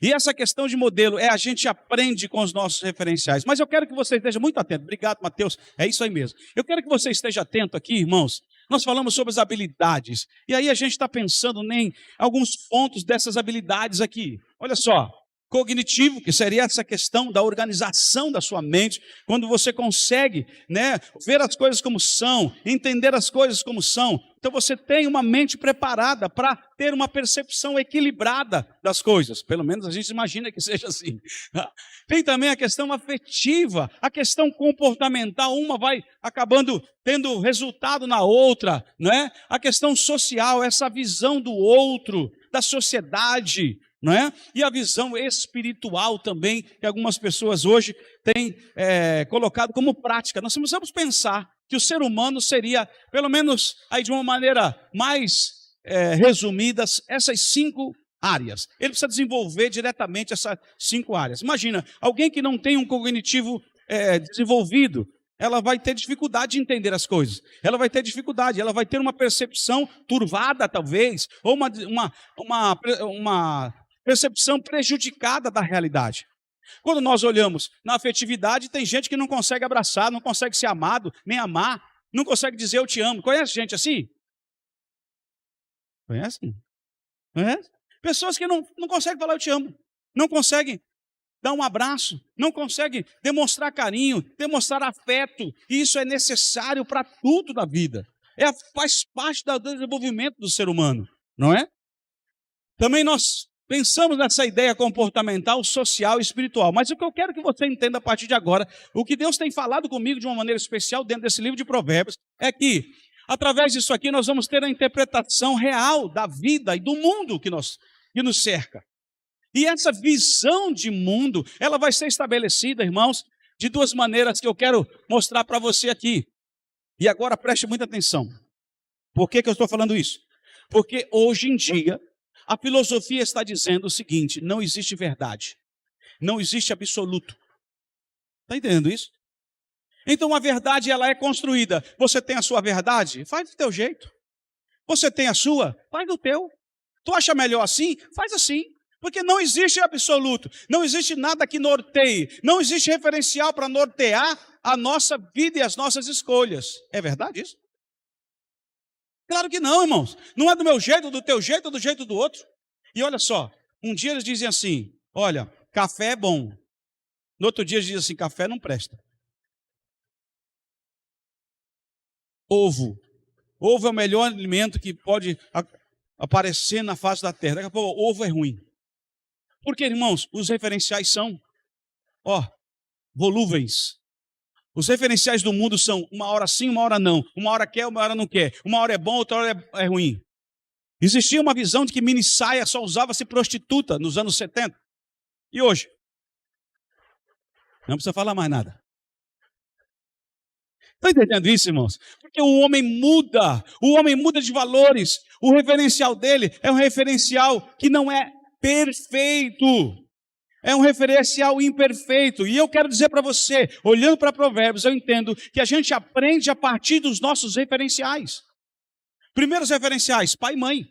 E essa questão de modelo a gente aprende com os nossos referenciais. Mas eu quero que você esteja muito atento. Obrigado, Mateus. É isso aí mesmo. Eu quero que você esteja atento aqui, irmãos. Nós falamos sobre as habilidades. E aí a gente está pensando em alguns pontos dessas habilidades aqui. Olha só. Cognitivo, que seria essa questão da organização da sua mente, quando você consegue, ver as coisas como são, entender as coisas como são. Então você tem uma mente preparada para ter uma percepção equilibrada das coisas. Pelo menos a gente imagina que seja assim. Tem também a questão afetiva, a questão comportamental, uma vai acabando tendo resultado na outra, não é? A questão social, essa visão do outro, da sociedade, não é? E a visão espiritual também, que algumas pessoas hoje têm colocado como prática. Nós precisamos pensar que o ser humano seria, pelo menos aí de uma maneira mais resumida, essas 5 áreas. Ele precisa desenvolver diretamente essas 5 áreas. Imagina, alguém que não tem um cognitivo desenvolvido, ela vai ter dificuldade de entender as coisas. Ela vai ter dificuldade, ela vai ter uma percepção turvada, talvez, ou uma percepção prejudicada da realidade. Quando nós olhamos na afetividade, tem gente que não consegue abraçar, não consegue ser amado, nem amar, não consegue dizer eu te amo. Conhece gente assim? Conhece? Conhece? Pessoas que não conseguem falar eu te amo, não conseguem dar um abraço, não conseguem demonstrar carinho, demonstrar afeto, e isso é necessário para tudo da vida. Faz parte do desenvolvimento do ser humano, não é? Também nós pensamos nessa ideia comportamental, social e espiritual. Mas o que eu quero que você entenda a partir de agora, o que Deus tem falado comigo de uma maneira especial dentro desse livro de Provérbios, é que, através disso aqui, nós vamos ter a interpretação real da vida e do mundo que nos cerca. E essa visão de mundo, ela vai ser estabelecida, irmãos, de 2 maneiras que eu quero mostrar para você aqui. E agora preste muita atenção. Por que eu estou falando isso? Porque hoje em dia, a filosofia está dizendo o seguinte: não existe verdade, não existe absoluto. Está entendendo isso? Então a verdade ela é construída. Você tem a sua verdade? Faz do teu jeito. Você tem a sua? Faz do teu. Tu acha melhor assim? Faz assim. Porque não existe absoluto, não existe nada que norteie, não existe referencial para nortear a nossa vida e as nossas escolhas. É verdade isso? Claro que não, irmãos. Não é do meu jeito, do teu jeito, do jeito do outro. E olha só, um dia eles dizem assim, olha, café é bom. No outro dia eles dizem assim, café não presta. Ovo. Ovo é o melhor alimento que pode aparecer na face da terra. Daqui a pouco, ovo é ruim. Porque, irmãos, os referenciais são, volúveis. Os referenciais do mundo são uma hora sim, uma hora não. Uma hora quer, uma hora não quer. Uma hora é bom, outra hora é ruim. Existia uma visão de que mini saia só usava-se prostituta nos anos 70. E hoje? Não precisa falar mais nada. Está entendendo isso, irmãos? Porque o homem muda de valores. O referencial dele é um referencial que não é perfeito. É um referencial imperfeito. E eu quero dizer para você, olhando para Provérbios, eu entendo que a gente aprende a partir dos nossos referenciais. Primeiros referenciais, pai e mãe.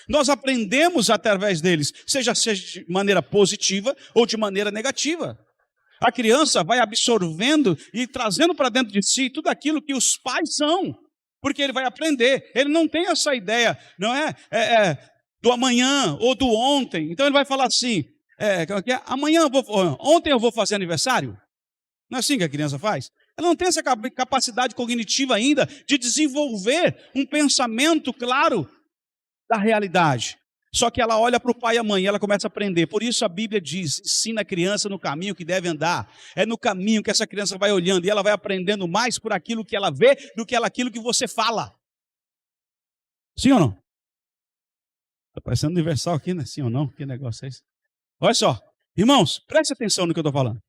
Nós aprendemos através deles, seja de maneira positiva ou de maneira negativa. A criança vai absorvendo e trazendo para dentro de si tudo aquilo que os pais são. Porque ele vai aprender. Ele não tem essa ideia, não é do amanhã ou do ontem. Então ele vai falar assim, ontem eu vou fazer aniversário. Não é assim que a criança faz? Ela não tem essa capacidade cognitiva ainda de desenvolver um pensamento claro da realidade. Só que ela olha para o pai e a mãe e ela começa a aprender. Por isso a Bíblia diz, ensina a criança no caminho que deve andar. É no caminho que essa criança vai olhando e ela vai aprendendo mais por aquilo que ela vê do que aquilo que você fala. Sim ou não? Está parecendo universal aqui, né? Sim ou não? Que negócio é esse? Olha só, irmãos, preste atenção no que eu estou falando.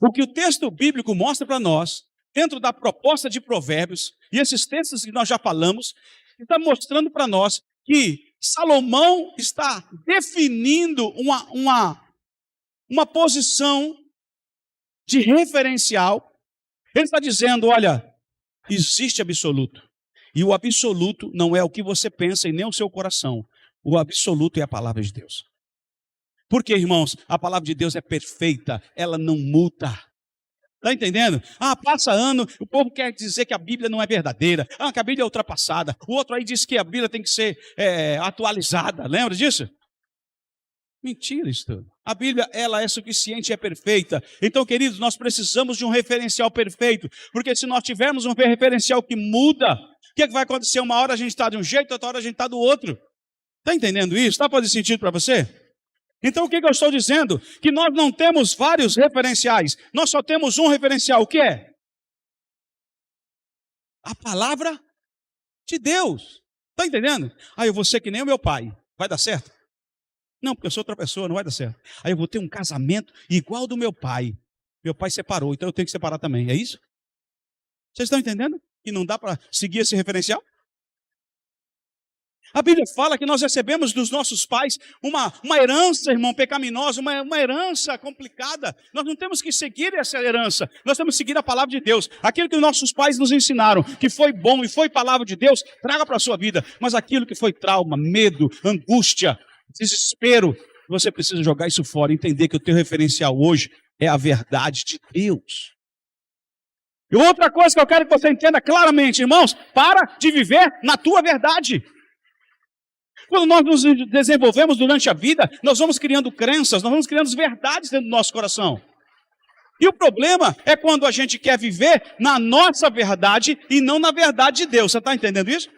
O que o texto bíblico mostra para nós, dentro da proposta de Provérbios, e esses textos que nós já falamos, está mostrando para nós que Salomão está definindo uma posição de referencial. Ele está dizendo, olha, existe absoluto. E o absoluto não é o que você pensa e nem o seu coração. O absoluto é a palavra de Deus. Porque, irmãos, a palavra de Deus é perfeita, ela não muda. Está entendendo? Passa ano, o povo quer dizer que a Bíblia não é verdadeira, que a Bíblia é ultrapassada. O outro aí diz que a Bíblia tem que ser atualizada. Lembra disso? Mentira isso tudo. A Bíblia, ela é suficiente e é perfeita. Então, queridos, nós precisamos de um referencial perfeito. Porque se nós tivermos um referencial que muda, o que é que vai acontecer? Uma hora a gente está de um jeito, outra hora a gente está do outro. Está entendendo isso? Está fazendo sentido para você? Então, o que eu estou dizendo? Que nós não temos vários referenciais. Nós só temos um referencial. O que é? A palavra de Deus. Está entendendo? Eu vou ser que nem o meu pai. Vai dar certo? Não, porque eu sou outra pessoa, não vai dar certo. Aí eu vou ter um casamento igual ao do meu pai. Meu pai separou, então eu tenho que separar também. É isso? Vocês estão entendendo? E não dá para seguir esse referencial? A Bíblia fala que nós recebemos dos nossos pais uma herança, irmão, pecaminosa, uma herança complicada. Nós não temos que seguir essa herança, nós temos que seguir a palavra de Deus. Aquilo que nossos pais nos ensinaram, que foi bom e foi palavra de Deus, traga para a sua vida. Mas aquilo que foi trauma, medo, angústia, desespero, você precisa jogar isso fora, entender que o teu referencial hoje é a verdade de Deus. E outra coisa que eu quero que você entenda claramente, irmãos, para de viver na tua verdade. Quando nós nos desenvolvemos durante a vida, nós vamos criando crenças, nós vamos criando verdades dentro do nosso coração. E o problema é quando a gente quer viver na nossa verdade e não na verdade de Deus. Você está entendendo isso?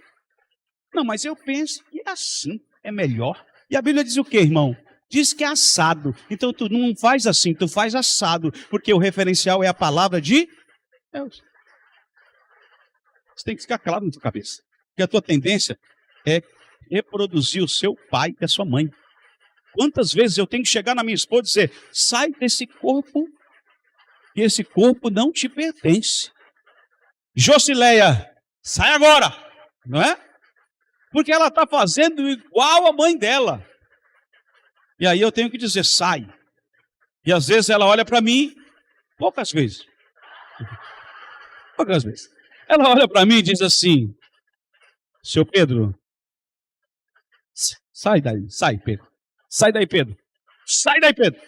Não, mas eu penso que assim é melhor. E a Bíblia diz o quê, irmão? Diz que é assado. Então tu não faz assim, tu faz assado, porque o referencial é a palavra de Deus. Isso tem que ficar claro na tua cabeça. Porque a tua tendência é reproduzir o seu pai e a sua mãe. Quantas vezes eu tenho que chegar na minha esposa e dizer: sai desse corpo, que esse corpo não te pertence. Josileia, sai agora, não é? Porque ela está fazendo igual a mãe dela. E aí eu tenho que dizer: sai. E às vezes ela olha para mim, poucas vezes. Ela olha para mim e diz assim: seu Pedro, sai daí, sai, Pedro. Sai daí, Pedro. Sai daí, Pedro.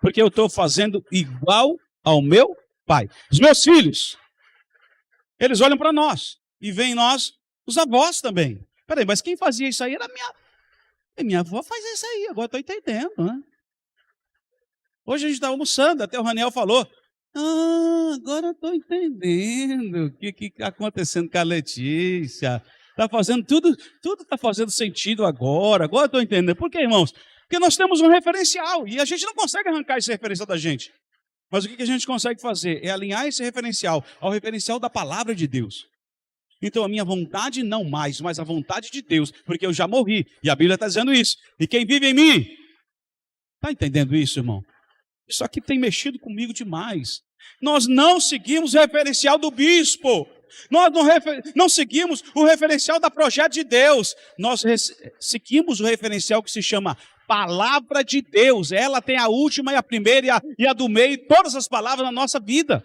Porque eu estou fazendo igual ao meu pai. Os meus filhos, eles olham para nós e veem nós, os avós também. Peraí, mas quem fazia isso aí era minha avó fazia isso aí, agora estou entendendo, né? Hoje a gente está almoçando, até o Raniel falou: agora eu estou entendendo o que está acontecendo com a Letícia. Está fazendo tudo está fazendo sentido agora eu estou entendendo. Por quê, irmãos? Porque nós temos um referencial e a gente não consegue arrancar esse referencial da gente. Mas o que a gente consegue fazer é alinhar esse referencial ao referencial da palavra de Deus. Então a minha vontade não mais, mas a vontade de Deus, porque eu já morri e a Bíblia está dizendo isso. E quem vive em mim, está entendendo isso, irmão? Isso aqui tem mexido comigo demais. Nós não seguimos o referencial do bispo. Nós não seguimos o referencial da projeto de Deus. Nós seguimos o referencial que se chama palavra de Deus. Ela tem a última e a primeira e a do meio, todas as palavras na nossa vida.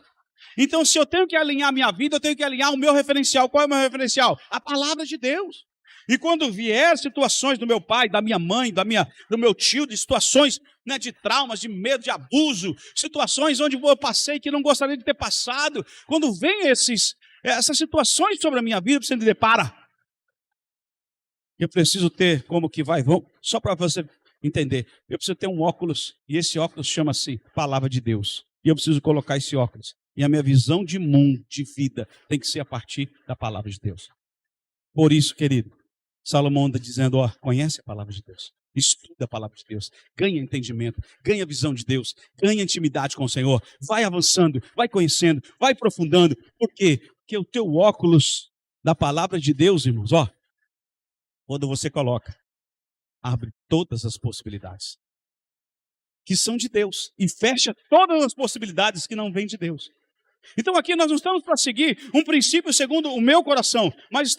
Então, se eu tenho que alinhar a minha vida, eu tenho que alinhar o meu referencial. Qual é o meu referencial? A palavra de Deus. E quando vier situações do meu pai, da minha mãe, do meu tio, de situações, né, de traumas, de medo, de abuso, situações onde eu passei que não gostaria de ter passado, quando vem essas situações sobre a minha vida, você me depara. Eu preciso ter como que vamos, só para você entender, eu preciso ter um óculos, e esse óculos chama-se Palavra de Deus. E eu preciso colocar esse óculos. E a minha visão de mundo, de vida, tem que ser a partir da Palavra de Deus. Por isso, querido, Salomão anda dizendo: conhece a Palavra de Deus. Estuda a palavra de Deus, ganha entendimento, ganha visão de Deus, ganha intimidade com o Senhor, vai avançando, vai conhecendo, vai aprofundando. Por quê? Porque o teu óculos da palavra de Deus, irmãos, quando você coloca, abre todas as possibilidades que são de Deus e fecha todas as possibilidades que não vêm de Deus. Então aqui nós não estamos para seguir um princípio segundo o meu coração, mas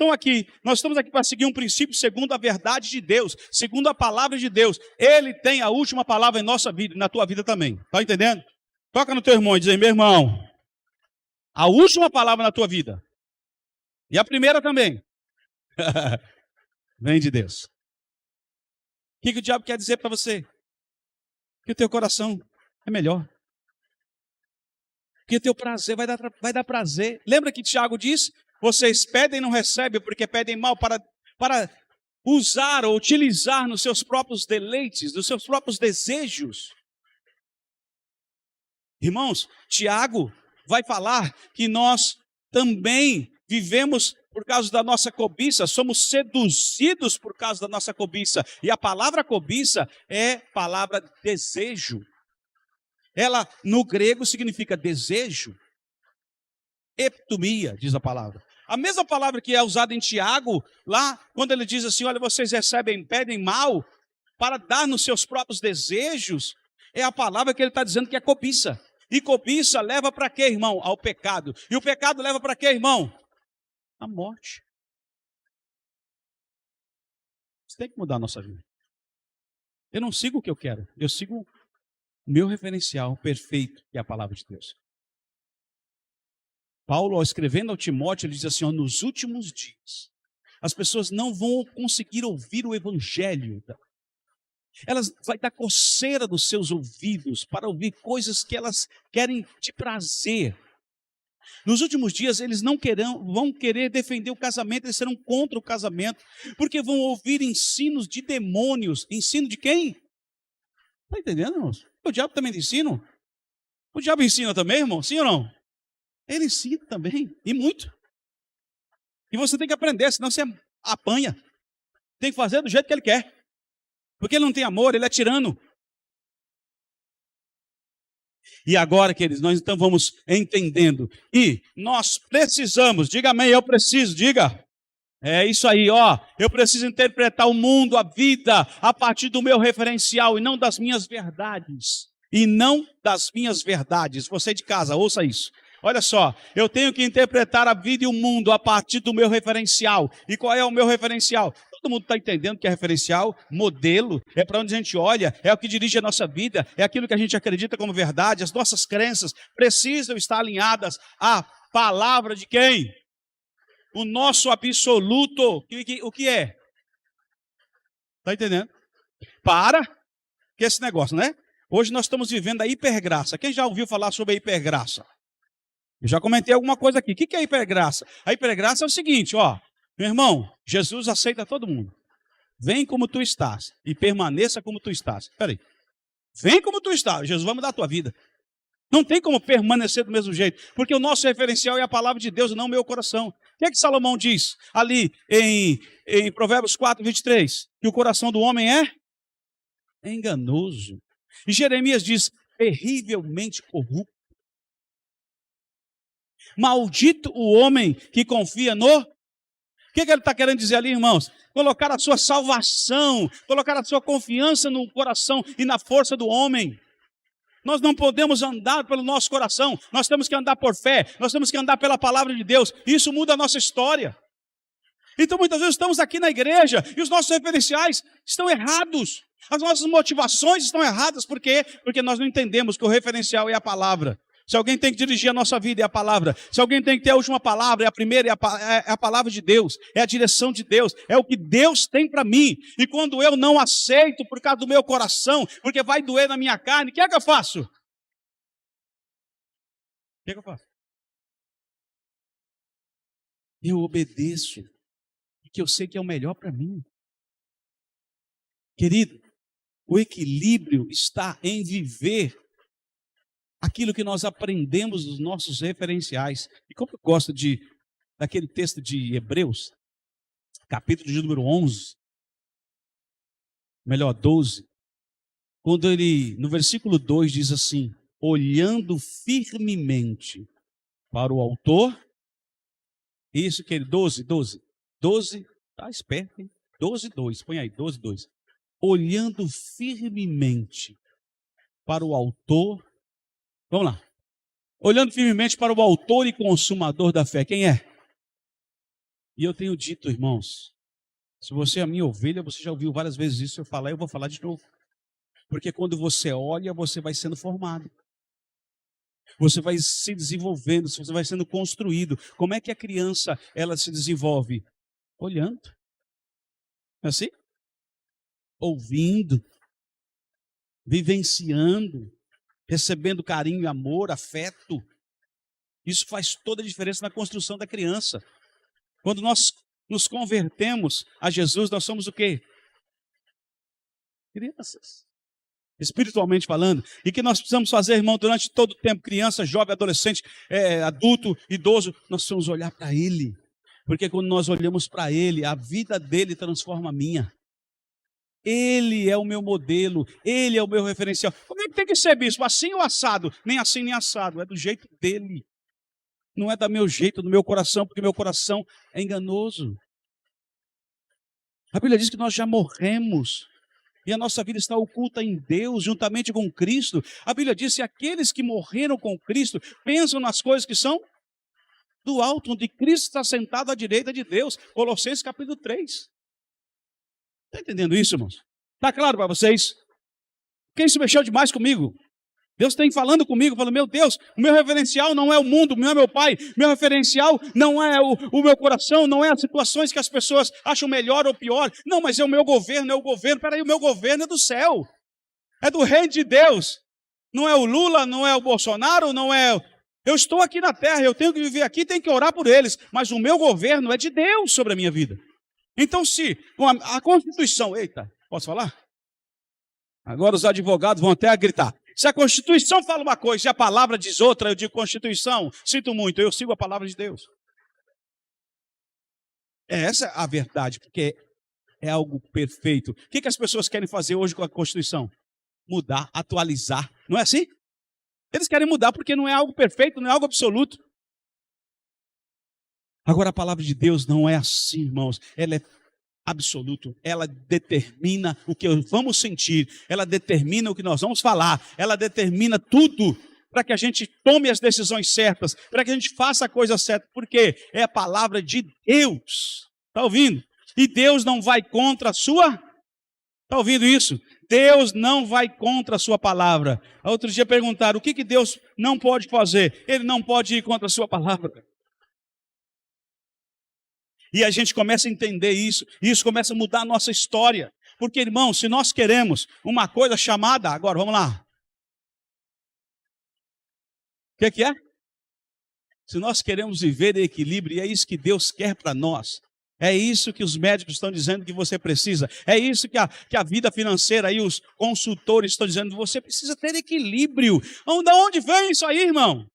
nós estamos aqui para seguir um princípio segundo a verdade de Deus, segundo a palavra de Deus. Ele tem a última palavra em nossa vida e na tua vida também. Está entendendo? Toca no teu irmão e diz: meu irmão, a última palavra na tua vida e a primeira também vem de Deus. que o diabo quer dizer para você? Que o teu coração é melhor. Que o teu prazer vai dar prazer. Lembra que Tiago diz? Vocês pedem e não recebem porque pedem mal para usar ou utilizar nos seus próprios deleites, nos seus próprios desejos. Irmãos, Tiago vai falar que nós também vivemos por causa da nossa cobiça, somos seduzidos por causa da nossa cobiça. E a palavra cobiça é palavra desejo. Ela, no grego, significa desejo. Eptomia, diz a palavra. A mesma palavra que é usada em Tiago, lá, quando ele diz assim, olha, vocês pedem mal, para dar nos seus próprios desejos, é a palavra que ele está dizendo que é cobiça. E cobiça leva para quê, irmão? Ao pecado. E o pecado leva para quê, irmão? A morte. Isso tem que mudar a nossa vida. Eu não sigo o que eu quero, eu sigo o meu referencial perfeito, que é a palavra de Deus. Paulo, ao escrevendo ao Timóteo, ele diz assim, ó, nos últimos dias, as pessoas não vão conseguir ouvir o evangelho. Elas vai dar coceira dos seus ouvidos para ouvir coisas que elas querem de prazer. Nos últimos dias, eles vão querer defender o casamento, eles serão contra o casamento, porque vão ouvir ensinos de demônios. Ensino de quem? Está entendendo, irmãos? O diabo também ensina. O diabo ensina também, irmão? Sim ou não? Ele ensina também, e muito. E você tem que aprender, senão você apanha. Tem que fazer do jeito que ele quer. Porque ele não tem amor, ele é tirano. E agora, queridos, nós então vamos entendendo. E nós precisamos, diga amém, eu preciso, diga. É isso aí, ó. Eu preciso interpretar o mundo, a vida, a partir do meu referencial e não das minhas verdades. E não das minhas verdades. Você de casa, ouça isso. Olha só, eu tenho que interpretar a vida e o mundo a partir do meu referencial. E qual é o meu referencial? Todo mundo está entendendo que é referencial, modelo, é para onde a gente olha, é o que dirige a nossa vida, é aquilo que a gente acredita como verdade. As nossas crenças precisam estar alinhadas à palavra de quem? O nosso absoluto. O que é? Está entendendo? Para que esse negócio, né? Hoje nós estamos vivendo a hipergraça. Quem já ouviu falar sobre a hipergraça? Eu já comentei alguma coisa aqui. O que é a hipergraça? A hipergraça é o seguinte, ó. Meu irmão, Jesus aceita todo mundo. Vem como tu estás e permaneça como tu estás. Espera aí. Vem como tu estás. Jesus vai mudar a tua vida. Não tem como permanecer do mesmo jeito. Porque o nosso referencial é a palavra de Deus e não o meu coração. O que é que Salomão diz ali em Provérbios 4, 23? Que o coração do homem é enganoso. E Jeremias diz, terrivelmente corrupto. Maldito o homem que confia no... O que ele está querendo dizer ali, irmãos? Colocar a sua salvação, colocar a sua confiança no coração e na força do homem. Nós não podemos andar pelo nosso coração, nós temos que andar por fé, nós temos que andar pela palavra de Deus. Isso muda a nossa história. Então muitas vezes estamos aqui na igreja e os nossos referenciais estão errados. As nossas motivações estão erradas. Por quê? Porque nós não entendemos que o referencial é a palavra. Se alguém tem que dirigir a nossa vida, é a palavra. Se alguém tem que ter a última palavra, é a primeira, é a palavra de Deus. É a direção de Deus. É o que Deus tem para mim. E quando eu não aceito por causa do meu coração, porque vai doer na minha carne, o que é que eu faço? O que é que eu faço? Eu obedeço. Porque eu sei que é o melhor para mim. Querido, o equilíbrio está em viver aquilo que nós aprendemos dos nossos referenciais. E como eu gosto daquele texto de Hebreus, capítulo de número 11, melhor, 12, quando ele, no versículo 2, diz assim, olhando firmemente para o autor, isso que ele, 12, tá esperto, hein? 12, 2, põe aí, 12, 2. Olhando firmemente para o autor, vamos lá. Olhando firmemente para o autor e consumador da fé. Quem é? E eu tenho dito, irmãos, se você é a minha ovelha, você já ouviu várias vezes isso, eu falar, eu vou falar de novo. Porque quando você olha, você vai sendo formado. Você vai se desenvolvendo, você vai sendo construído. Como é que a criança, ela se desenvolve? Olhando. É assim? ouvindo, vivenciando, recebendo carinho, amor, afeto. Isso faz toda a diferença na construção da criança. Quando nós nos convertemos a Jesus, nós somos o quê? Crianças. Espiritualmente falando. E que nós precisamos fazer, irmão, durante todo o tempo, criança, jovem, adolescente, adulto, idoso, nós precisamos olhar para Ele. Porque quando nós olhamos para Ele, a vida dele transforma a minha. Ele é o meu modelo, Ele é o meu referencial. Como é que tem que ser, bispo? Assim ou assado? Nem assim, nem assado. É do jeito dele. Não é do meu jeito, do meu coração, porque meu coração é enganoso. A Bíblia diz que nós já morremos e a nossa vida está oculta em Deus, juntamente com Cristo. A Bíblia diz que aqueles que morreram com Cristo pensam nas coisas que são do alto, onde Cristo está sentado à direita de Deus. Colossenses capítulo 3. Está entendendo isso, irmãos? Está claro para vocês? Quem se mexeu demais comigo? Deus tem falando comigo, falando, meu Deus, o meu referencial não é o mundo, não é meu pai, meu referencial não é o meu coração, não é as situações que as pessoas acham melhor ou pior, não, mas é o meu governo, é o governo, peraí, o meu governo é do céu, é do reino de Deus, não é o Lula, não é o Bolsonaro, não é... Eu estou aqui na terra, eu tenho que viver aqui, tenho que orar por eles, mas o meu governo é de Deus sobre a minha vida. Então se a Constituição, eita, posso falar? Agora os advogados vão até gritar. Se a Constituição fala uma coisa e a palavra diz outra, eu digo Constituição, sinto muito, eu sigo a palavra de Deus. Essa é a verdade, porque é algo perfeito. O que as pessoas querem fazer hoje com a Constituição? Mudar, atualizar. Não é assim? Eles querem mudar porque não é algo perfeito, não é algo absoluto. Agora a palavra de Deus não é assim, irmãos. Ela é absoluto, ela determina o que vamos sentir, ela determina o que nós vamos falar, ela determina tudo para que a gente tome as decisões certas, para que a gente faça a coisa certa, porque é a palavra de Deus. Está ouvindo? E Deus não vai contra a sua... Está ouvindo isso? Deus não vai contra a sua palavra. Outro dia perguntaram, o que Deus não pode fazer? Ele não pode ir contra a sua palavra. E a gente começa a entender isso, e isso começa a mudar a nossa história. Porque, irmão, se nós queremos uma coisa chamada... Agora, vamos lá. O que é? Se nós queremos viver em equilíbrio, e é isso que Deus quer para nós. É isso que os médicos estão dizendo que você precisa. É isso que a vida financeira e os consultores estão dizendo que você precisa ter equilíbrio. De onde vem isso aí, irmão?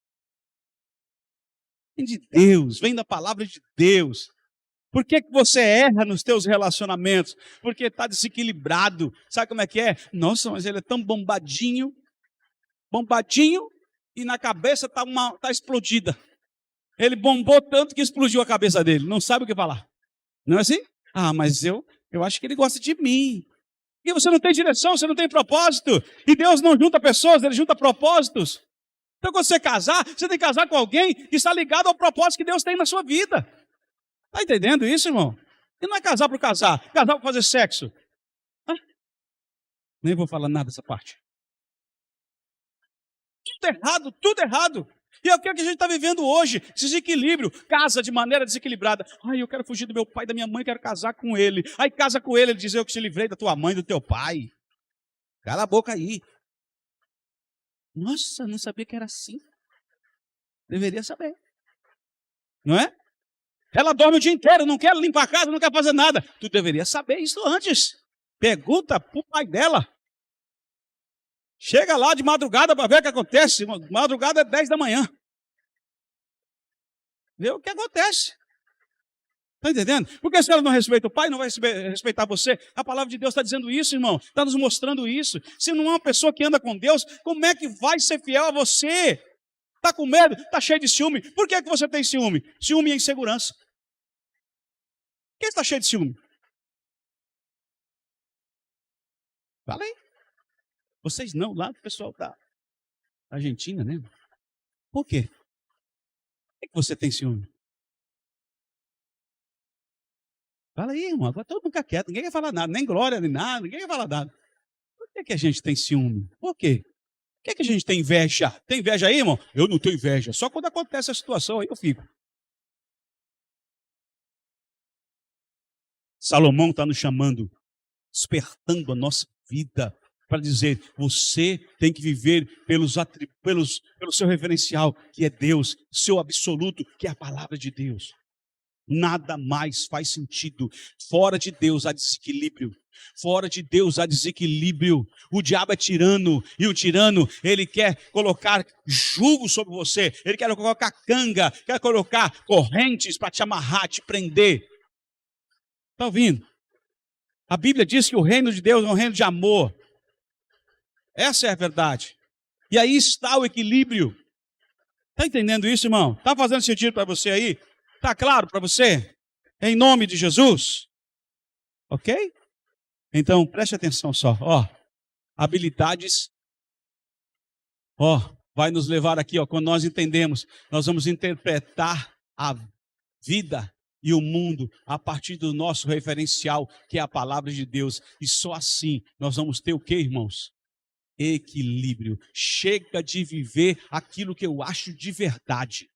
Vem de Deus, vem da palavra de Deus. Por que você erra nos teus relacionamentos? Porque está desequilibrado. Sabe como é que é? Nossa, mas ele é tão bombadinho, e na cabeça está explodida. Ele bombou tanto que explodiu a cabeça dele. Não sabe o que falar. Não é assim? Ah, mas eu acho que ele gosta de mim. E você não tem direção, você não tem propósito. E Deus não junta pessoas, Ele junta propósitos. Então quando você casar, você tem que casar com alguém que está ligado ao propósito que Deus tem na sua vida. Está entendendo isso, irmão? E não é casar por casar, casar por fazer sexo. Nem vou falar nada dessa parte. Tudo errado. E é o que a gente está vivendo hoje, desequilíbrio, casa de maneira desequilibrada. Ai, eu quero fugir do meu pai, da minha mãe, quero casar com ele. Aí casa com ele diz, eu que te livrei da tua mãe, do teu pai. Cala a boca aí. Nossa, não sabia que era assim. Deveria saber. Não é? Ela dorme o dia inteiro, não quer limpar a casa, não quer fazer nada. Tu deveria saber isso antes. Pergunta para o pai dela. Chega lá de madrugada para ver o que acontece. Madrugada é 10 da manhã. Vê o que acontece. Está entendendo? Porque se ela não respeita o pai, não vai respeitar você. A palavra de Deus está dizendo isso, irmão. Está nos mostrando isso. Se não é uma pessoa que anda com Deus, como é que vai ser fiel a você? Está com medo? Está cheio de ciúme. Por que você tem ciúme? Ciúme e insegurança. Quem está cheio de ciúme? Fala aí. Vocês não, lá do pessoal da Argentina, né? Por quê? Por que você tem ciúme? Fala aí, irmão. Agora todo mundo fica quieto. Ninguém quer falar nada. Nem glória, nem nada. Ninguém quer falar nada. Por que a gente tem ciúme? Por quê? Por que a gente tem inveja? Tem inveja aí, irmão? Eu não tenho inveja. Só quando acontece a situação aí eu fico. Salomão está nos chamando despertando a nossa vida para dizer, você tem que viver pelo seu referencial, que é Deus, seu absoluto, que é a palavra de Deus. Nada mais faz sentido. Fora de Deus há desequilíbrio. Fora de Deus há desequilíbrio. O diabo é tirano. E o tirano, ele quer colocar jugo sobre você. Ele quer colocar canga. Quer colocar correntes para te amarrar, te prender. Está ouvindo? A Bíblia diz que o reino de Deus é um reino de amor. Essa é a verdade. E aí está o equilíbrio. Está entendendo isso, irmão? Está fazendo sentido para você aí? Está claro para você? Em nome de Jesus? Ok? Então, preste atenção só. Habilidades. Vai nos levar aqui, quando nós entendemos, nós vamos interpretar a vida e o mundo a partir do nosso referencial, que é a palavra de Deus. E só assim nós vamos ter o quê, irmãos? Equilíbrio. Chega de viver aquilo que eu acho de verdade.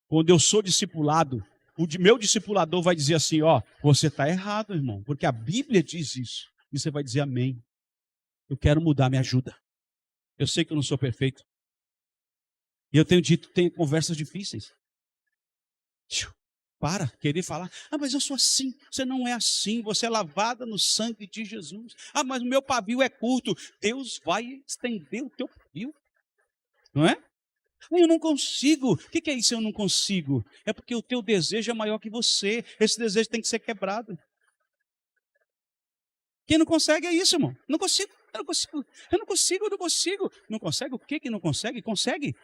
Quando eu sou discipulado, meu discipulador vai dizer assim, você está errado, irmão, porque a Bíblia diz isso. E você vai dizer amém. Eu quero mudar, me ajuda. Eu sei que eu não sou perfeito. E eu tenho dito, tenho conversas difíceis. Para querer falar, mas eu sou assim. Você não é assim, você é lavada no sangue de Jesus. Mas o meu pavio é curto. Deus vai estender o teu pavio. Não é? Eu não consigo. O que é isso, eu não consigo? É porque o teu desejo é maior que você. Esse desejo tem que ser quebrado. Quem não consegue é isso, irmão. Não consigo, eu não consigo. Eu não consigo, eu não consigo. Não consegue? O que não consegue? Consegue.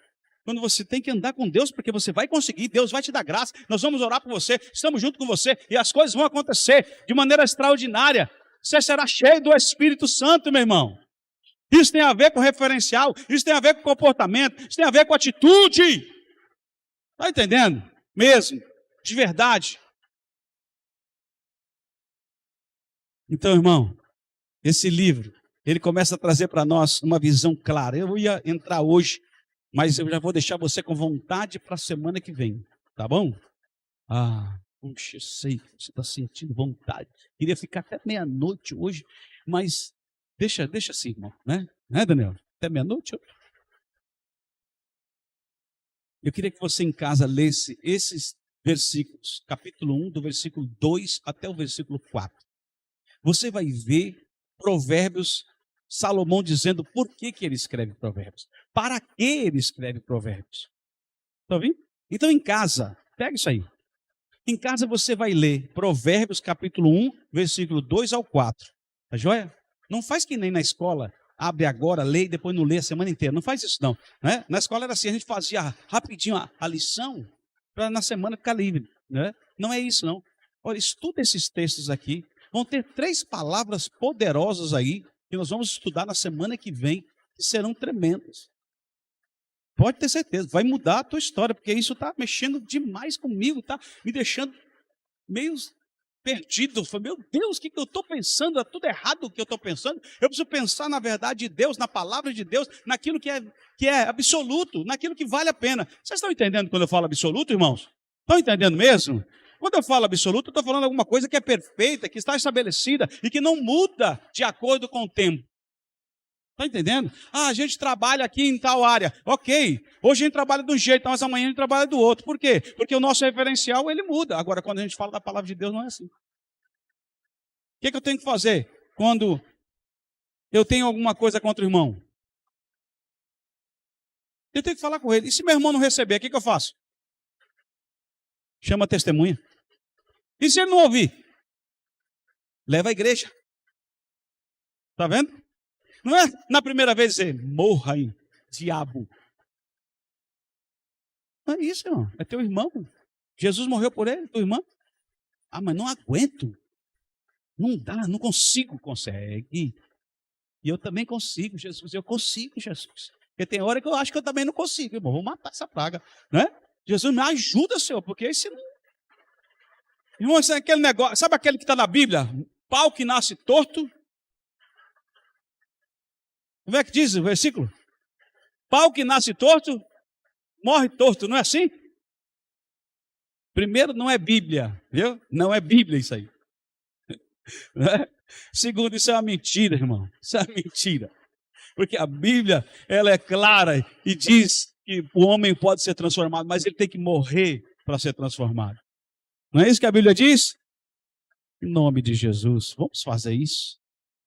Quando você tem que andar com Deus, porque você vai conseguir, Deus vai te dar graça. Nós vamos orar por você, estamos junto com você. E as coisas vão acontecer de maneira extraordinária. Você será cheio do Espírito Santo, meu irmão. Isso tem a ver com referencial, isso tem a ver com comportamento, isso tem a ver com atitude. Está entendendo? Mesmo, de verdade. Então, irmão, esse livro, ele começa a trazer para nós uma visão clara. Eu ia entrar hoje, mas eu já vou deixar você com vontade para a semana que vem, tá bom? Puxa, eu sei que você está sentindo vontade. Queria ficar até meia-noite hoje, mas deixa assim, irmão, né, Daniel? Até meia-noite? Eu queria que você em casa lesse esses versículos, capítulo 1, do versículo 2 até o versículo 4. Você vai ver Provérbios, Salomão dizendo por que ele escreve Provérbios. Para que ele escreve Provérbios? Está ouvindo? Então em casa, pega isso aí. Em casa você vai ler Provérbios capítulo 1, versículo 2 ao 4. Tá joia? Não faz que nem na escola, abre agora, lê e depois não lê a semana inteira. Não faz isso não. Né? Na escola era assim, a gente fazia rapidinho a lição para na semana ficar livre. Né? Não é isso não. Olha, estuda esses textos aqui. Vão ter 3 palavras poderosas aí, que nós vamos estudar na semana que vem, que serão tremendas. Pode ter certeza, vai mudar a tua história, porque isso está mexendo demais comigo, está me deixando meio perdido. Meu Deus, o que eu estou pensando? É tudo errado o que eu estou pensando. Eu preciso pensar na verdade de Deus, na palavra de Deus, naquilo que é absoluto, naquilo que vale a pena. Vocês estão entendendo quando eu falo absoluto, irmãos? Estão entendendo mesmo? Quando eu falo absoluto, eu estou falando alguma coisa que é perfeita, que está estabelecida e que não muda de acordo com o tempo. Está entendendo? A gente trabalha aqui em tal área. Ok, hoje a gente trabalha de um jeito, mas amanhã a gente trabalha do outro. Por quê? Porque o nosso referencial, ele muda. Agora, quando a gente fala da palavra de Deus, não é assim. O que eu tenho que fazer quando eu tenho alguma coisa contra o irmão? Eu tenho que falar com ele. E se meu irmão não receber, o que eu faço? Chama a testemunha. E se ele não ouvir? Leva a igreja. Está vendo? Não é na primeira vez dizer, morra aí, diabo. Não é isso, irmão. É teu irmão. Jesus morreu por ele, teu irmão. Mas não aguento. Não dá, não consigo. Consegue. E eu também consigo, Jesus. Eu consigo, Jesus. Porque tem hora que eu acho que eu também não consigo, irmão. Vou matar essa praga. Né? Jesus me ajuda, Senhor, porque esse não... Irmão, esse é aquele negócio, sabe aquele que está na Bíblia? Pau que nasce torto. Como é que diz o versículo? Pau que nasce torto, morre torto, não é assim? Primeiro, não é Bíblia, viu? Não é Bíblia isso aí. Né? Segundo, isso é uma mentira, irmão. Isso é uma mentira. Porque a Bíblia, ela é clara e diz que o homem pode ser transformado, mas ele tem que morrer para ser transformado. Não é isso que a Bíblia diz? Em nome de Jesus, vamos fazer isso.